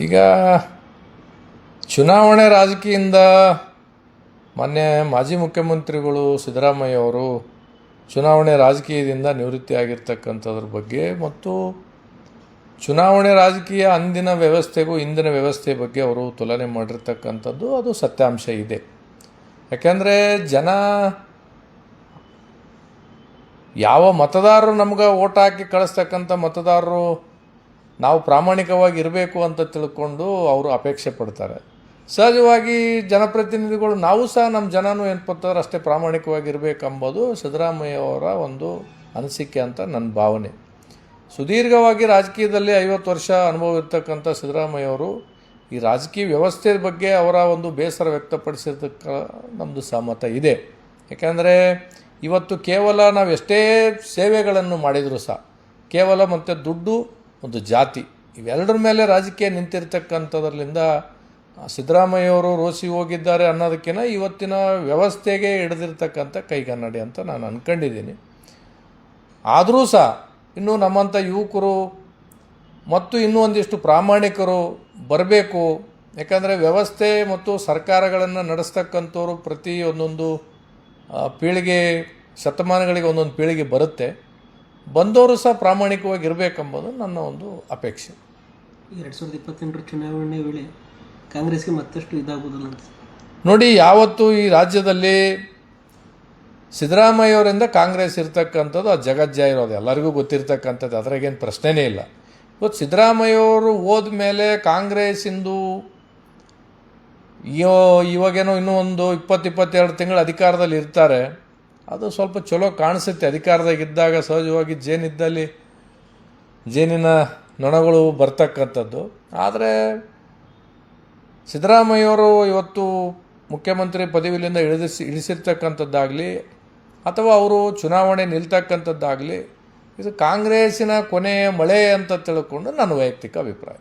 ಈಗ ಚುನಾವಣೆ ರಾಜಕೀಯದಿಂದ ಮೊನ್ನೆ ಮಾಜಿ ಮುಖ್ಯಮಂತ್ರಿಗಳು ಸಿದ್ದರಾಮಯ್ಯ ಅವರು ಚುನಾವಣೆ ರಾಜಕೀಯದಿಂದ ನಿವೃತ್ತಿ ಆಗಿರ್ತಕ್ಕಂಥದ್ರ ಬಗ್ಗೆ ಮತ್ತು ಚುನಾವಣೆ ರಾಜಕೀಯ ಅಂದಿನ ವ್ಯವಸ್ಥೆಗೂ ಇಂದಿನ ವ್ಯವಸ್ಥೆ ಬಗ್ಗೆ ಅವರು ತುಲನೆ ಮಾಡಿರ್ತಕ್ಕಂಥದ್ದು ಅದು ಸತ್ಯಾಂಶ ಇದೆ. ಯಾಕೆಂದರೆ ಜನ ಯಾವ ಮತದಾರರು ನಮ್ಗೆ ಓಟ್ ಹಾಕಿ ಕಳಿಸ್ತಕ್ಕಂಥ ಮತದಾರರು ನಾವು ಪ್ರಾಮಾಣಿಕವಾಗಿ ಇರಬೇಕು ಅಂತ ತಿಳ್ಕೊಂಡು ಅವರು ಅಪೇಕ್ಷೆ ಪಡ್ತಾರೆ. ಸಹಜವಾಗಿ ಜನಪ್ರತಿನಿಧಿಗಳು ನಾವು ಸಹ ನಮ್ಮ ಜನನೂ ಏನಪ್ಪಂತಂದ್ರೆ ಅಷ್ಟೇ ಪ್ರಾಮಾಣಿಕವಾಗಿ ಇರಬೇಕೆಂಬುದು ಸಿದ್ದರಾಮಯ್ಯ ಅವರ ಒಂದು ಅನಿಸಿಕೆ ಅಂತ ನನ್ನ ಭಾವನೆ. ಸುದೀರ್ಘವಾಗಿ ರಾಜಕೀಯದಲ್ಲಿ 50 ವರ್ಷ ಅನುಭವ ಇರ್ತಕ್ಕಂಥ ಸಿದ್ದರಾಮಯ್ಯ ಅವರು ಈ ರಾಜಕೀಯ ವ್ಯವಸ್ಥೆ ಬಗ್ಗೆ ಅವರ ಒಂದು ಬೇಸರ ವ್ಯಕ್ತಪಡಿಸಿದ್ದಕ್ಕ ನಮ್ಮದು ಸಹಮತ ಇದೆ. ಯಾಕೆಂದರೆ ಇವತ್ತು ಕೇವಲ ನಾವು ಎಷ್ಟೇ ಸೇವೆಗಳನ್ನು ಮಾಡಿದರೂ ಸಹ ಕೇವಲ ಮತ್ತು ದುಡ್ಡು ಒಂದು ಜಾತಿ ಇವೆರಡರ ಮೇಲೆ ರಾಜಕೀಯ ನಿಂತಿರ್ತಕ್ಕಂಥದ್ರಲ್ಲಿಂದ ಸಿದ್ದರಾಮಯ್ಯವರು ರೋಸಿ ಹೋಗಿದ್ದಾರೆ ಅನ್ನೋದಕ್ಕಿಂತ ಇವತ್ತಿನ ವ್ಯವಸ್ಥೆಗೆ ಹಿಡಿದಿರ್ತಕ್ಕಂಥ ಕೈಗನ್ನಡಿ ಅಂತ ನಾನು ಅಂದ್ಕೊಂಡಿದ್ದೀನಿ. ಆದರೂ ಸಹ ಇನ್ನೂ ನಮ್ಮಂಥ ಯುವಕರು ಮತ್ತು ಇನ್ನೂ ಒಂದಿಷ್ಟು ಪ್ರಾಮಾಣಿಕರು ಬರಬೇಕು. ಯಾಕಂದರೆ ವ್ಯವಸ್ಥೆ ಮತ್ತು ಸರ್ಕಾರಗಳನ್ನು ನಡೆಸ್ತಕ್ಕಂಥವ್ರು ಪ್ರತಿ ಒಂದೊಂದು ಪೀಳಿಗೆ ಶತಮಾನಗಳಿಗೆ ಒಂದೊಂದು ಪೀಳಿಗೆ ಬರುತ್ತೆ. ಬಂದವರು ಸಹ ಪ್ರಾಮಾಣಿಕವಾಗಿ ಇರಬೇಕೆಂಬುದು ನನ್ನ ಒಂದು ಅಪೇಕ್ಷೆ. 2028 ಚುನಾವಣೆ ವೇಳೆ ಕಾಂಗ್ರೆಸ್ಗೆ ಮತ್ತಷ್ಟು ಇದಾಗೋದಿಲ್ಲ ಅಂತ ನೋಡಿ. ಯಾವತ್ತು ಈ ರಾಜ್ಯದಲ್ಲಿ ಸಿದ್ದರಾಮಯ್ಯವರಿಂದ ಕಾಂಗ್ರೆಸ್ ಇರ್ತಕ್ಕಂಥದ್ದು ಅದು ಜಗಜ್ಜಾಹಿರೋದು ಎಲ್ಲರಿಗೂ ಗೊತ್ತಿರ್ತಕ್ಕಂಥದ್ದು, ಅದ್ರಾಗೇನು ಪ್ರಶ್ನೆನೇ ಇಲ್ಲ. ಇವತ್ತು ಸಿದ್ದರಾಮಯ್ಯವರು ಹೋದ ಮೇಲೆ ಕಾಂಗ್ರೆಸ್ಸಿಂದು ಇವಾಗೇನೋ ಇನ್ನೂ ಒಂದು 20-22 ತಿಂಗಳು ಅಧಿಕಾರದಲ್ಲಿ ಇರ್ತಾರೆ. ಅದು ಸ್ವಲ್ಪ ಚಲೋ ಕಾಣಿಸುತ್ತೆ. ಅಧಿಕಾರದಾಗಿದ್ದಾಗ ಸಹಜವಾಗಿ ಜೇನಿದ್ದಲ್ಲಿ ಜೇನಿನ ನೊಣಗಳು ಬರ್ತಕ್ಕಂಥದ್ದು. ಆದರೆ ಸಿದ್ದರಾಮಯ್ಯವರು ಇವತ್ತು ಮುಖ್ಯಮಂತ್ರಿ ಪದವಿಯಿಂದ ಇಳಿಸಿರ್ತಕ್ಕಂಥದ್ದಾಗಲಿ ಅಥವಾ ಅವರು ಚುನಾವಣೆ ನಿಲ್ತಕ್ಕಂಥದ್ದಾಗಲಿ ಇದು ಕಾಂಗ್ರೆಸ್ಸಿನ ಕೊನೆಯ ಮಳೆ ಅಂತ ತಿಳ್ಕೊಂಡು ನನ್ನ ವೈಯಕ್ತಿಕ ಅಭಿಪ್ರಾಯ.